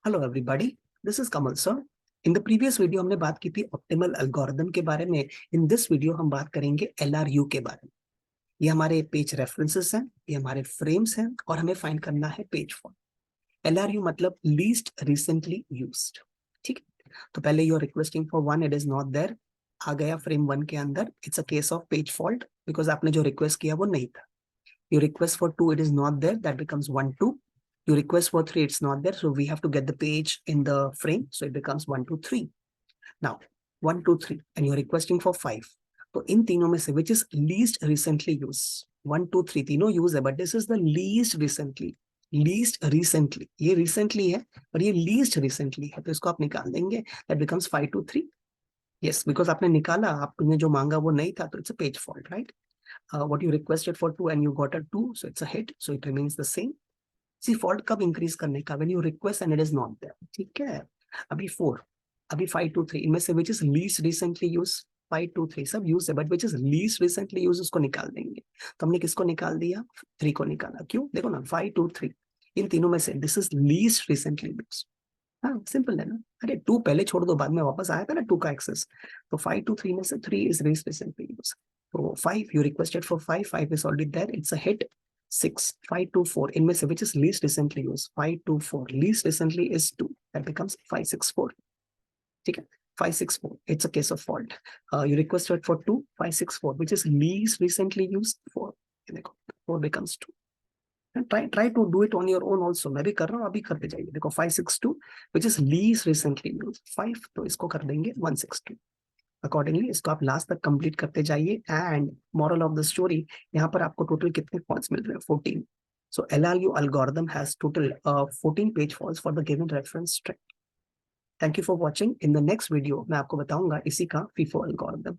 Hello everybody, this is Kamal sir. In the previous video हमने बात की थी ऑप्टिमल एल्गोरिदम के बारे में। इन दिस वीडियो हम बात करेंगे एलआरयू के बारे में। ये हमारे पेज रेफरेंसेस हैं, ये हमारे फ्रेम्स हैं और हमें फाइंड करना है पेज फॉल्ट। एलआरयू मतलब लीस्ट रिसेंटली यूज्ड। ठीक है, तो पहले you are requesting for one, it is not there, आ गया फ्रेम वन के अंदर। It's a case of page fault because आपने जो रिक्वेस्ट किया वो नहीं था। You request for 2, it is not there, that becomes 1 2. You request for 3, it's not there, so we have to get the page in the frame, so it becomes 1 2 3. Now 1 2 3 and you're requesting for 5. तो इन तीनों में से which is least recently used? 1 2 3 तीनों use है, but this is the least recently. Least recently, ये recently है और ये लीस्ट रिसेंटली है, तो इसको आप निकाल देंगे। That becomes 5 2 3. यस, बिकॉज आपने निकाला, आपने जो मांगा वो नहीं था, तो it's a page fault, right? What you requested for 2 and you got a 2, so it's a hit, so it remains the same. See, fault कब increase करने का? When you request and it is not there. ठीक है, अभी 4, अभी 5 2 3, इनमें से which is least recently used? 5 2 3 सब यूज है, but which is least recently used उसको निकाल देंगे। तो हमने किसको निकाल दिया? 3 को निकाला। क्यों? देखो ना, 5 2 3, इन तीनों में से this is least recently use. हाँ, सिंपल है ना। अरे 2 पहले छोड़ दो, बाद में वापस आया था ना 2 का एक्सेस। तो 5 2 3 में से 3 इज लीस्ट रिसेंटली यूज। तो 5 you requested for 5, 5 is already there, it's a hit. 6 5 2 4, इनमें से which is least recently used? 5 2 4, least recently is 2, that becomes 5 6 4. ठीक है, 5 6 4, it's a case of fault. You requested for 2, 5 6 4, which is least recently used? 4. देखो, 4 becomes 2. Try to do it on your own also. मैं भी कर रहा हूँ, अभी करते जाइए। देखो 5 6 2, which is least recently used 5, तो इसको कर देंगे 1 6 2. अकॉर्डिंगली इसको आप लास्ट तक कंप्लीट करते जाइए। And moral of the story, यहाँ पर आपको टोटल कितने फॉल्ट्स मिल रहे हैं? 14. सो LRU algorithm has total 14 page faults for the given reference string. Thank you for watching. In the next video मैं आपको बताऊंगा इसी का फीफो एल्गोरिथम।